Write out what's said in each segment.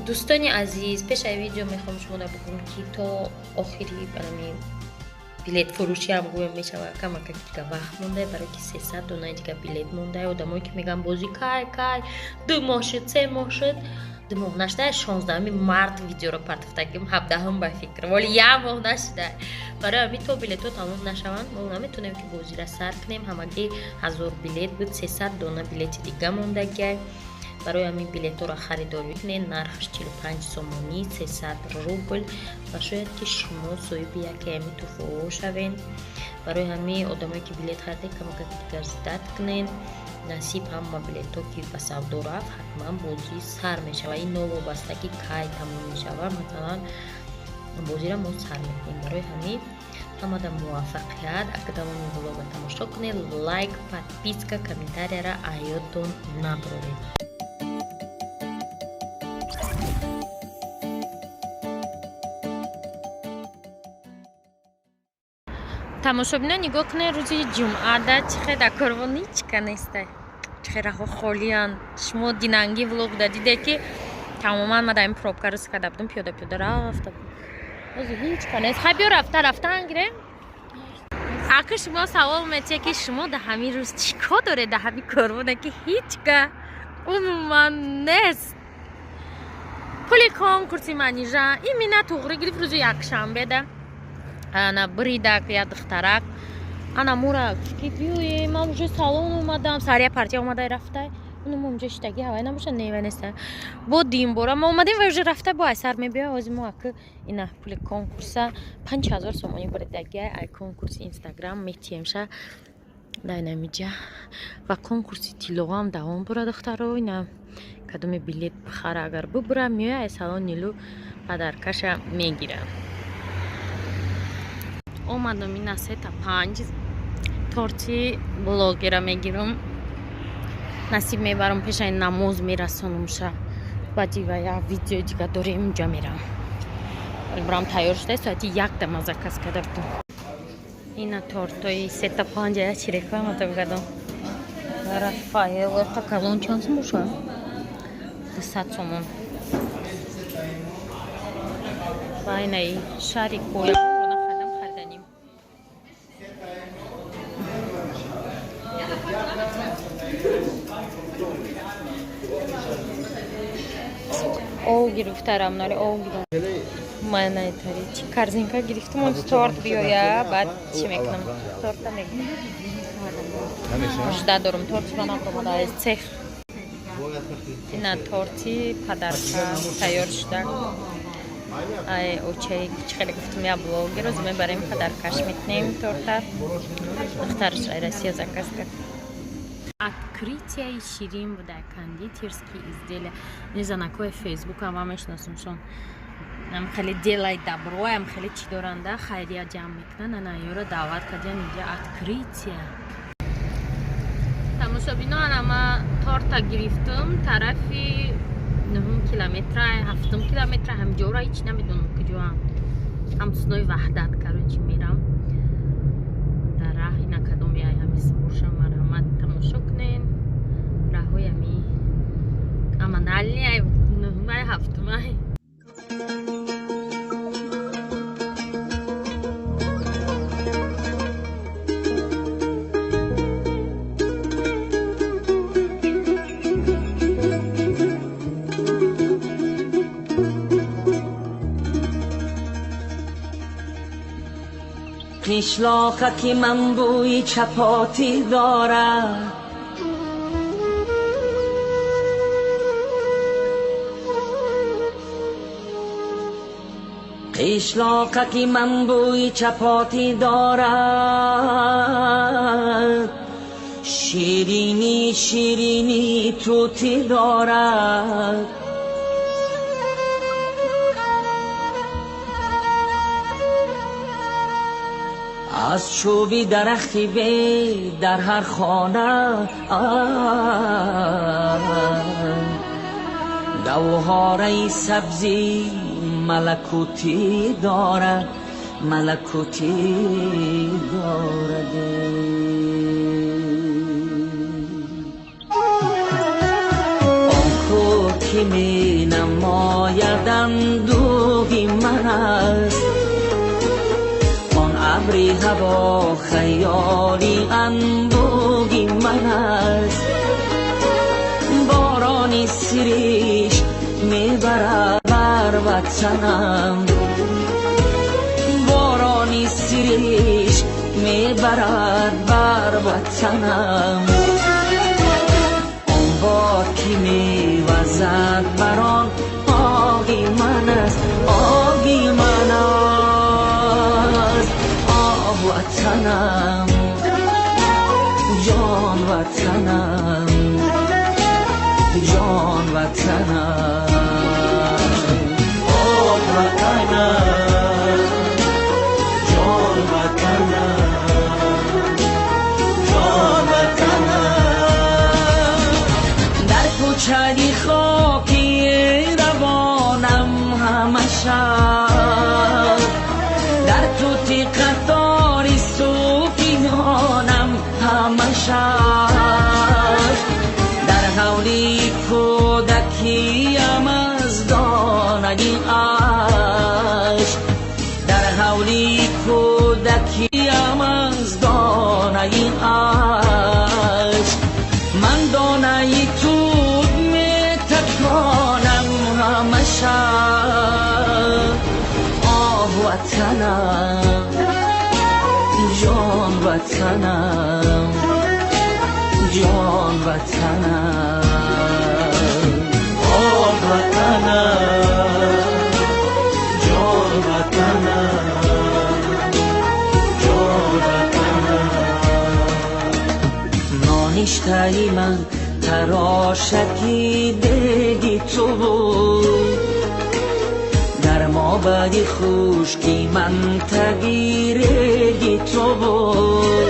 دوستانی عزیز پیش از ویدیو میخوام شما را بگم که تا آخری برای بلیت فروشی هم گویم میشه و کم دیگه وقت مونده برای که 300 دونه دیگه بلیت مونده و دمایی که میگم بازی کای 2 ماه شد 3 ماه شد 2 ماه نشده 16 март ویدیو رو پرتفتگیم 17 هم به فکر ولی 1 ماه نشده برای همین تا بلیت ها تمام نشوند ما نمیتونیم که بازی را سر کنیم همگی 1000 بلیت بود 300 دونه بلیت دیگه مونده برای همین بلیت ها را خریداری کنید نرخش 45 سومانی 300 روبل و شاید که شما صاحب یک امی توفو شوین برای همین آدمایی که بلیت خریده کمک دیگر زدت کنین نصیب هم ما بلیت ها که به سودا رفت حتما بازی سر میشه و این نو وابسته که کی تموم میشه و مثلا بازی را ما سر میکنیم برای همین همه در موفقیت اگر تمام ویدیو را تماشا کنید لایک подписка комментарий را ایادتون نبرید тамошобина нигоҳ кунед рӯзи ҷумъада чӣ хела корвон ҳечка неста чӣ хела раҳо холиянд шумо динанги влогда диде ки тамоман ма дар ин пробка рӯз карда будам пиёда рафта ҳозир ҳечка нест хай биё рафтан гире акр шумо савол метия ки шумо дар ҳамин рӯз чӣ кор доред дар ҳамин корвоне ки ҳечка умуман нест пули конкурси манижа ин мина туғри гирифт рӯзи якшанбеда ана бридак я духтарак ана мура ки биёе ман уже салон омадам сария партия омада рафта унум онҷа штаги ҳавай набоша нева неста бо димбора ма омадем ва уже рафта бо айсар мебиёй озимо аки ина пули конкурса 5000 сомони бридаги ай конкурси инстаграм метиемша дайнамиҷа ва конкурси тилоам давом бура духтаро ина кадоми билет бихара агар бубура меоя ай салон нилу падаркаша мегира омадам ина 3-5 торти блогера мегирам насиб мебарам пешаи намоз мерасонумша баъди ва як видео дига дорем инҷа мерам бурам тайёр шуда соати 1 мазакас карда будам ина тортои 3-5 я чирекамата бигадам рафаэл какалон чанд сом боша 200 сомон ва инаи шари коя ов гирифтарам наре ов гирам ман айтари чи корзинка гирифтам он торт биёя баъд чӣ мекунам торта мекунам ожда дорам торти ба нақомада аз цех ина торти падарка тайёр шуда ай очаи чӣ хеле гуфтам я блогер оз мебарем падаркаш мекунем торта духтараш ай Россия заказ кард открытие ширин буда кондитерские изделия не знаю на какой фейсбук ама мешнасумшон ам хеле делай добро ам хеле чӣ доранда хайрия ҷамъ мекунанд ана ёро даъват кардиан инҷа открытие тамошобинон ана ма торта гирифтам тарафи 9 километра 7 километра ҳамҷора ҳеч намедонам куҷоам ҳамсунои ваҳдат карочи мерам дар раҳ ина кадоми ай ҳамис боша марҳамат тамошо кунем раҳои ами аманалли ай 9 7 Кишлокаки ман бӯи чапоти дорад Кишлокаки ман бӯи чапоти дорад ширини ширини тути дорад از چوبی درختی به در هر خانه گوهره سبزی ملکوتی دارد ملکوتی دارد آن کو که می نماید اندوهی من است آن ابری هوا خیالی انبوهی من است بارانی سریش میبرد بر وطنم بارانی سریش میبرد بر وطنم آن باد که میوزد بر آن آهی من است آهی من است آه وطنم جان وطنم جان وطنم آه وطنم جان وطنم جان وطنم در کوچه خاکی روانم همش در توتی قطاری صوفیانم همش در حولی کودکیم از دانگی عشق در حولی کودکیم از دانگی عشق من دانه توب می تکانم همش آه وطنم جان وطنم جان وطنم آه وطنم جان وطنم جان وطنم نانشته من تراشکی دیدی تو بود در ما بدی خوشکی من تگیری تو بود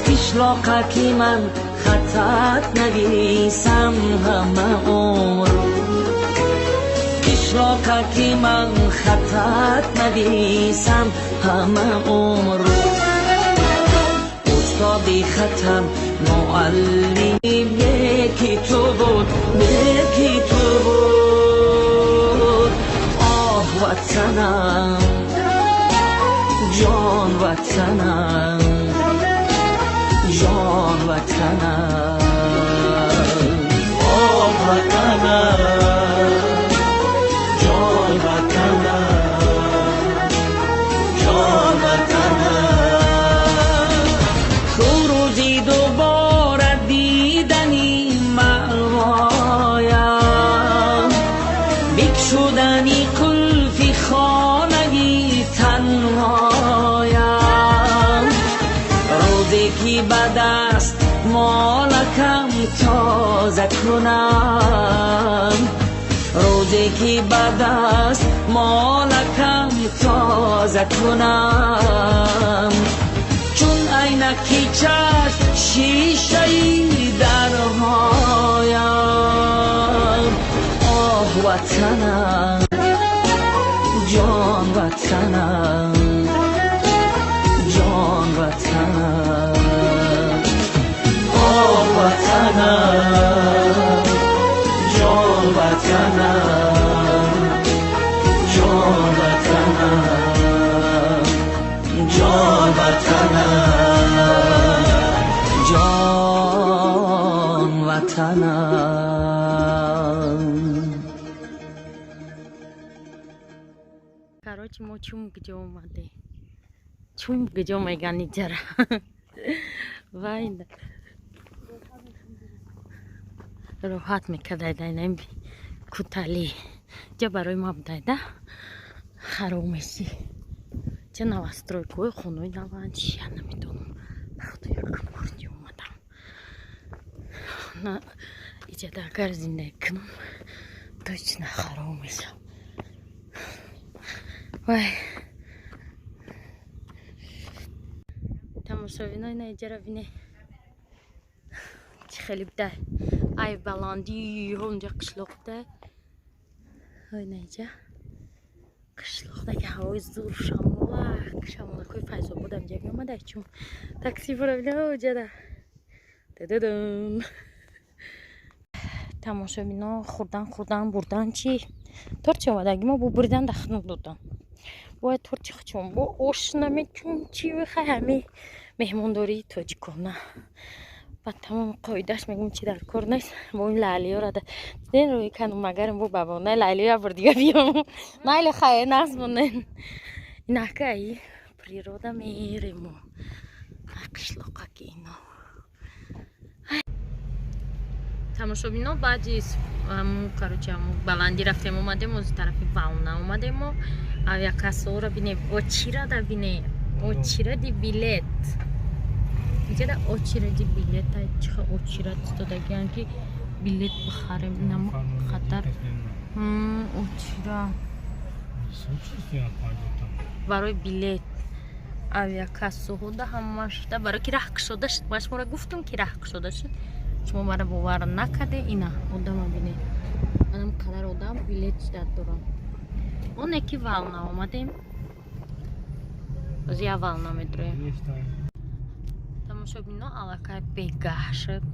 کیشلوکاکی من خطت نویسم همه عمر کیشلوکاکی من خطت نویسم همه عمر استادی خطم معلمی یکی تو بود یکی تو بود آه وطنم جان وطنم جان وطنم آه وطنم جان وطنم جان وطنم خروجی دوباره دیدنی مأوایم بکشودنی قلفی خانگی تنهایم روزی که به دست مالکم تازه کنم روزی که به دست مالکم تازه کنم چون عینکی چشم شیشه‌ای درهایم آه وطنم جان وطنم جان وطنم آه وطنم جان وطنم جان وطنم جان وطنم جان وطنم Короче, мы чум где умаде. Чум где мегани жара. Вайда. Роҳат мекардай намби кутали. Ҷа барои ма будайда. Харомеси. Ҷа новостройкои хунуи наван чия намедонам. Худо якам хурҷи омадам. На иҷада агар зиндаги кунам, точно харом мешам. Вай. Тамошовинои на иҷара бине. Чӣ хеле буда. Ай баланди ҳонҷа қишлоқда. Ой наиҷа. Қишлоқдаги ҳавои зур шамолакои Файзободам ҷа меомада чум такси бора бина ҷада. Дададам. тамошобино хурдан бурдан чи торчи омадаги мо бо бурдан дахну додам бояд торчи хачон бо ошна мекун чи вихай ҳами меҳмондории тоҷикона ба тамоми қоидаш мегум чи дар кор нест бо ин лаълиёрада диден рӯи кану магарам бо бабонаи лаълиё бурдига биём майли хай нас бунен инакай природа меремо қишлокаки ино тамошобино баъди короче баландӣ рафтем омадем ози тарафи вална омадем авиакассаора бинем очирада бинем очиради билет иҷада очиради билета чиха очирад истодагиам ки билет бихарем инам хатар очирад барои билет авиакассаҳода ҳамашда барои ки раҳ кушода шуд ма шуморо гуфтам ки раҳ кушода шуд шумо мара бовар накарде ина одама бинед манам қадар одам билет ждат дорам оне ки вална омадем ози я вална медроем тамошобино аллакай бегаҳ шуд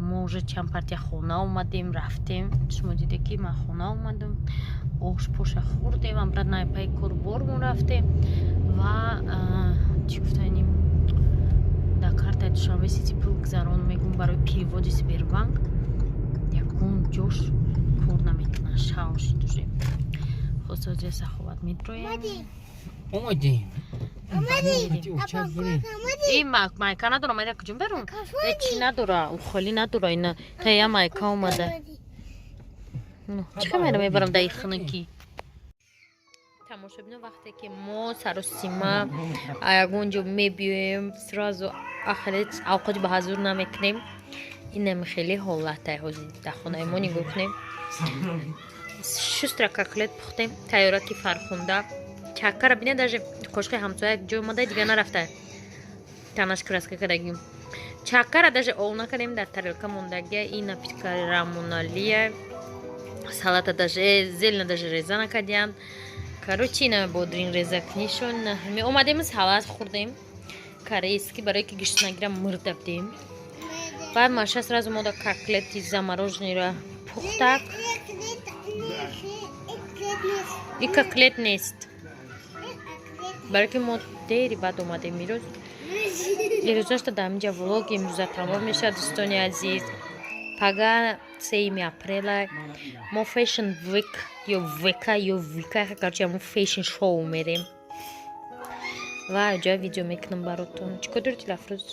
мо уже чанд партия хона омадем рафтем шумо диде ки ман хона омадам ош поша хӯрдем амбранай пай корбормон рафтем ва чӣ гуфтаним дар картаи душанбе сити пул гузарон мегум барои переводи сбербанк ягон ҷош кор наметонад шаун шуд уже хосоҷа саховат медроем омадем майка надора майда куҷум берум чи надора холи надора ина тая майка омада чиқа майда мебарам дар ихнаки тамошобино вақте ки мо саросима ягон ҷо мебиёем сразу ахири авқоти ба ҳазур намекунем инам хеле ҳолатай ҳозир дар хонаи мо нигоҳ кунем шустра коклет пухтем тайёраки фархунда чаккара бине даже кошқи ҳамсоя ҷо омада дига нарафта танаш краска кардагим чаккара даже ол накардем дар тарелка мондагия и напитка рамоналия салата даже зелна даже реза накардиям короче ина бодрин реза кунишон омадем салат хӯрдем корейски барое ки гӯшт нагирам мурда будем баъд маша сразу мода коклети замороженира пухта и коклет нест барое ки мо дери баъд омадем ирӯзашта дар ҳаминҷа влоги имрӯза тамом мешавад дӯстони азиз пага 3 апрела мо фэшн вик ё века ё вика короче мо фэшн шоу мерем ва ҷоя видео мекунам баротон чӣ кор дурӣ тилафрӯз